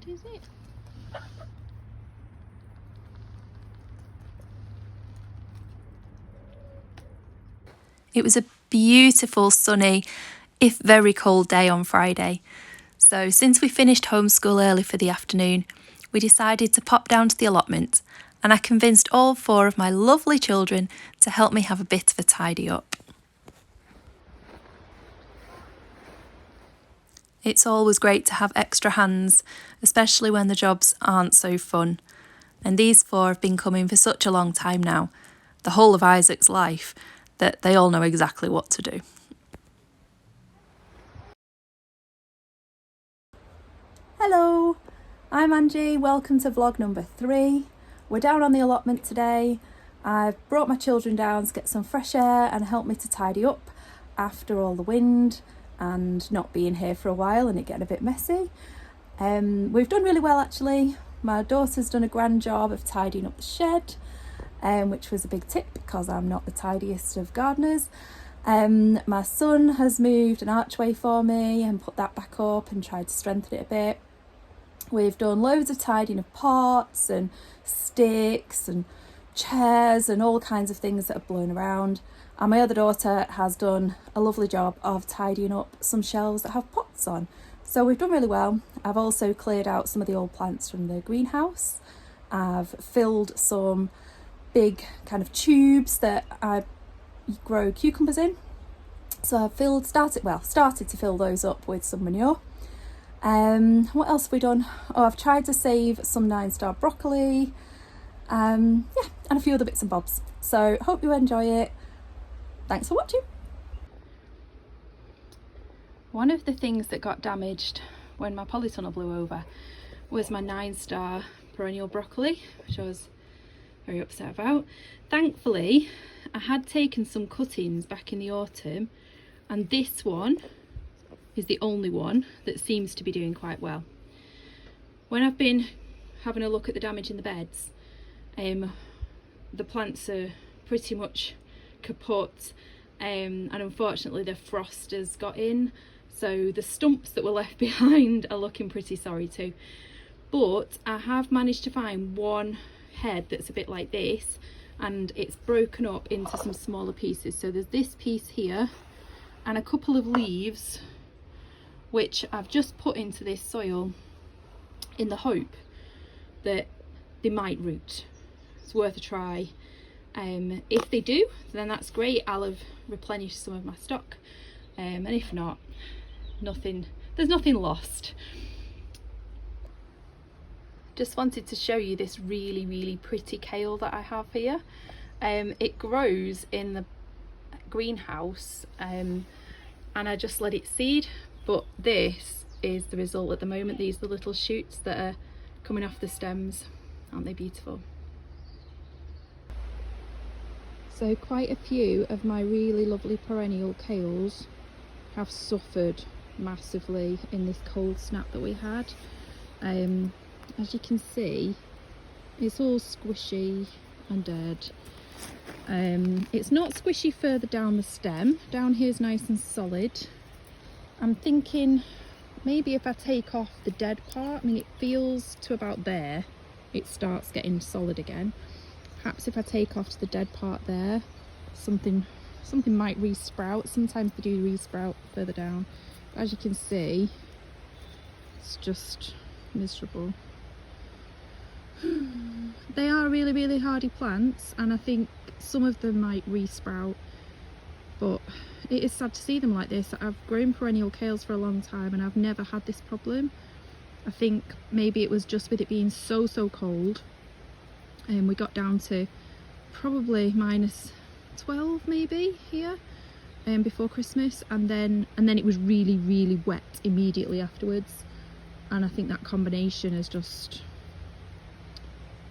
shed, is it? It was a beautiful, sunny, if very cold day on Friday. So since we finished homeschool early for the afternoon, we decided to pop down to the allotment, and I convinced all 4 of my lovely children to help me have a bit of a tidy up. It's always great to have extra hands, especially when the jobs aren't so fun. And these 4 have been coming for such a long time now, the whole of Isaac's life, that they all know exactly what to do. Hello, I'm Angie, welcome to vlog number 3. We're down on the allotment today. I've brought my children down to get some fresh air and help me to tidy up after all the wind and not being here for a while and it getting a bit messy. We've done really well actually. My daughter's done a grand job of tidying up the shed, which was a big tip because I'm not the tidiest of gardeners. My son has moved an archway for me and put that back up and tried to strengthen it a bit. We've done loads of tidying of pots and sticks and chairs and all kinds of things that have blown around. And my other daughter has done a lovely job of tidying up some shelves that have pots on. So we've done really well. I've also cleared out some of the old plants from the greenhouse. I've filled some big kind of tubes that I grow cucumbers in. So I've started to fill those up with some manure. What else have we done? Oh, I've tried to save some 9-star broccoli. And a few other bits and bobs. So hope you enjoy it. Thanks for watching. One of the things that got damaged when my polytunnel blew over was my 9-star perennial broccoli, which I was very upset about. Thankfully, I had taken some cuttings back in the autumn, and this one is the only one that seems to be doing quite well. When I've been having a look at the damage in the beds, the plants are pretty much kaput, and unfortunately the frost has got in, so the stumps that were left behind are looking pretty sorry too. But I have managed to find one head that's a bit like this, and it's broken up into some smaller pieces. So there's this piece here and a couple of leaves which I've just put into this soil in the hope that they might root. It's worth a try. If they do, then that's great. I'll have replenished some of my stock, and if not, there's nothing lost. Just wanted to show you this really pretty kale that I have here. It grows in the greenhouse, and I just let it seed, but this is the result at the moment. These are the little shoots that are coming off the stems. Aren't they beautiful? So quite a few of my really lovely perennial kales have suffered massively in this cold snap that we had. As you can see, it's all squishy and dead. It's not squishy further down the stem. Down here is nice and solid. I'm thinking maybe if I take off the dead part, I mean it feels to about there, it starts getting solid again. Perhaps if I take off the dead part there, something might re-sprout. Sometimes they do re-sprout further down. But as you can see, it's just miserable. They are really hardy plants, and I think some of them might re-sprout, but it is sad to see them like this. I've grown perennial kales for a long time and I've never had this problem. I think maybe it was just with it being so cold, and we got down to probably -12 maybe here before Christmas, and then it was really wet immediately afterwards, and I think that combination has just,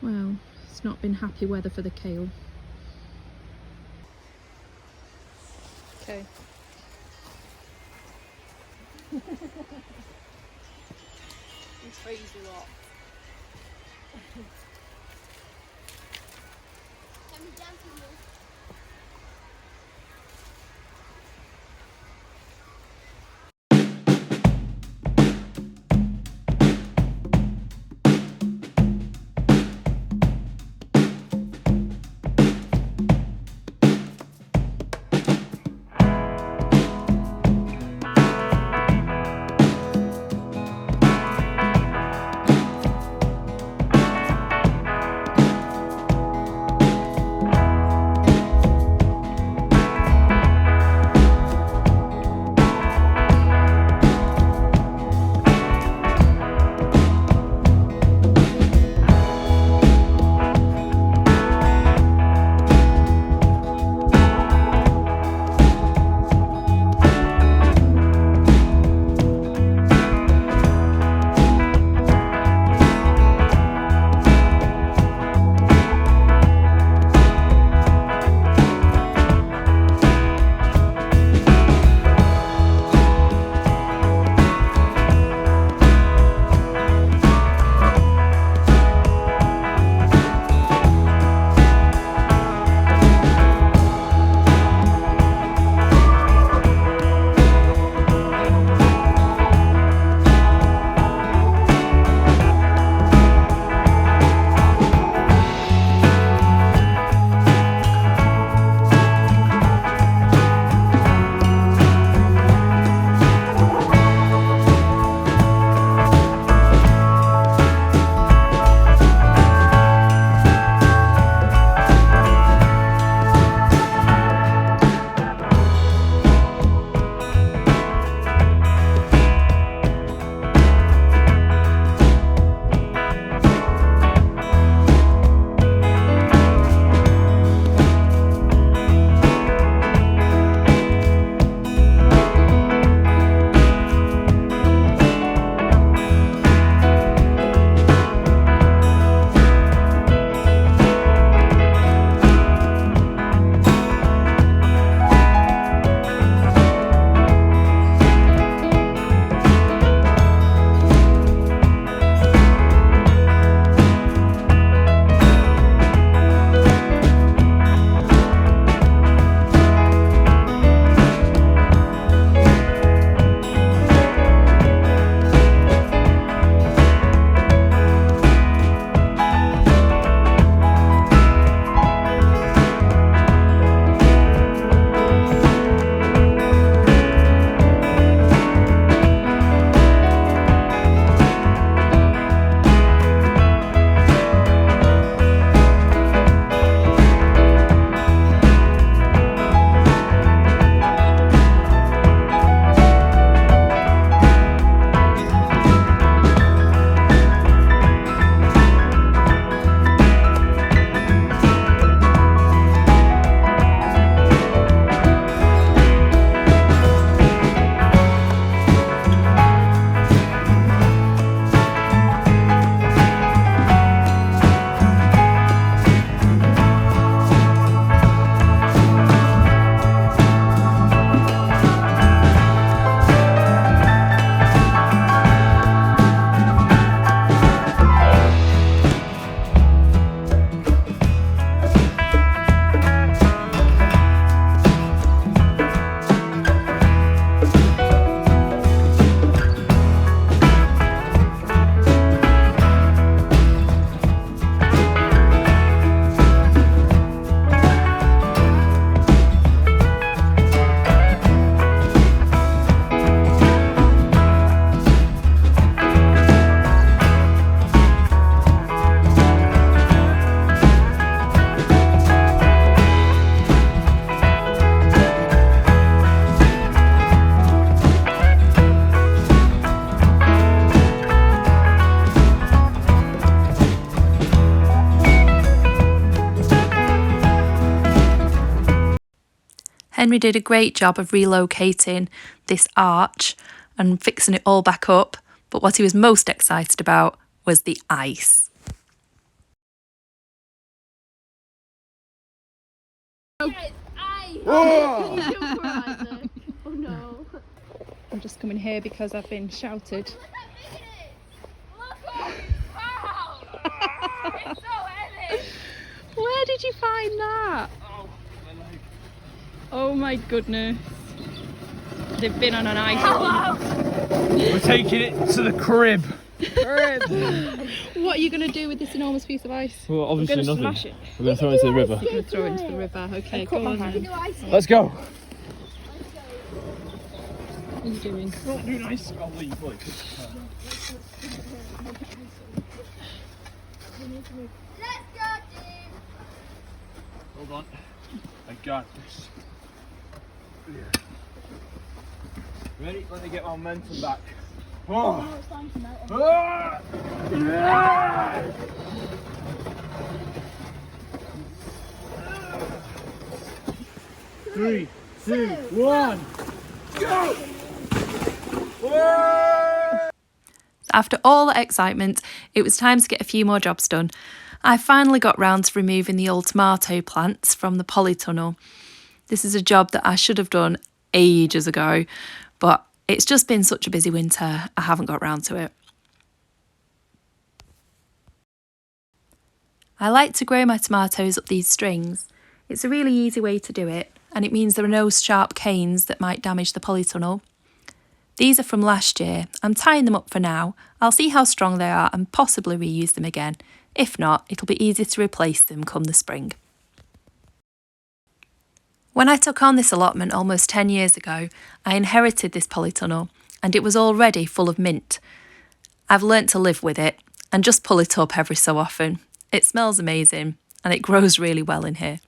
well, it's not been happy weather for the kale. Okay. It's crazy lot. Henry did a great job of relocating this arch and fixing it all back up, but what he was most excited about was the ice. Oh no. I'm just coming here because I've been shouted. It's so heavy. Where did you find that? Oh my goodness. They've been on an ice. We're taking it to the crib. What are you going to do with this enormous piece of ice? Well, obviously We're nothing. going to smash it. We're going to throw it into the river. You're going to throw it into the river. Okay, go on then. Let's go. What are you doing? Don't do nice. I'll leave, boy. Let's go, Jim. Hold on. I got this. Yeah. Ready? Let me get my momentum back. Oh. Ah. Yeah. 3, 2, 1, go! Whoa! After all that excitement, it was time to get a few more jobs done. I finally got round to removing the old tomato plants from the polytunnel. This is a job that I should have done ages ago, but it's just been such a busy winter, I haven't got round to it. I like to grow my tomatoes up these strings. It's a really easy way to do it, and it means there are no sharp canes that might damage the polytunnel. These are from last year. I'm tying them up for now. I'll see how strong they are and possibly reuse them again. If not, it'll be easy to replace them come the spring. When I took on this allotment almost 10 years ago, I inherited this polytunnel and it was already full of mint. I've learnt to live with it and just pull it up every so often. It smells amazing and it grows really well in here.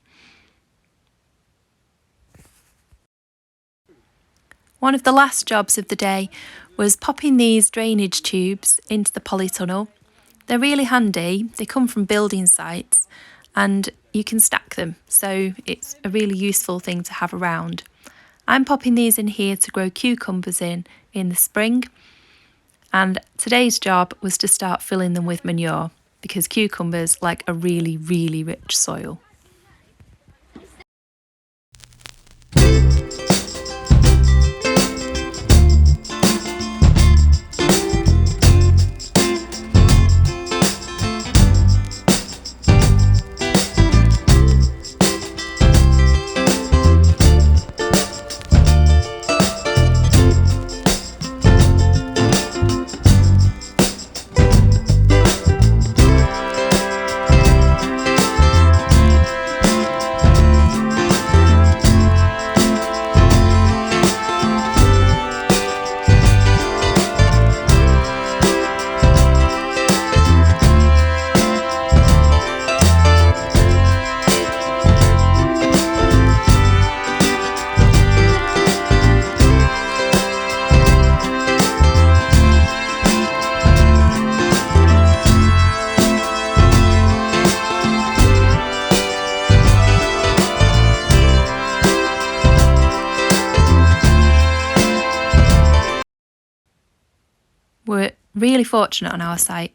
One of the last jobs of the day was popping these drainage tubes into the polytunnel. They're really handy, they come from building sites and you can stack them, so it's a really useful thing to have around. I'm popping these in here to grow cucumbers in the spring, and today's job was to start filling them with manure because cucumbers like a really, really rich soil. We're really fortunate on our site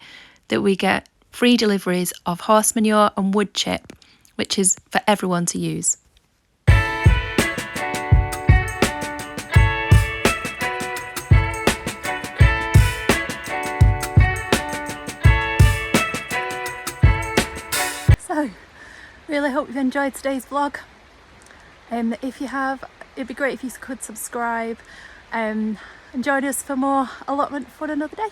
that we get free deliveries of horse manure and wood chip, which is for everyone to use. So, really hope you've enjoyed today's vlog. If you have, it'd be great if you could subscribe and join us for more allotment fun another day.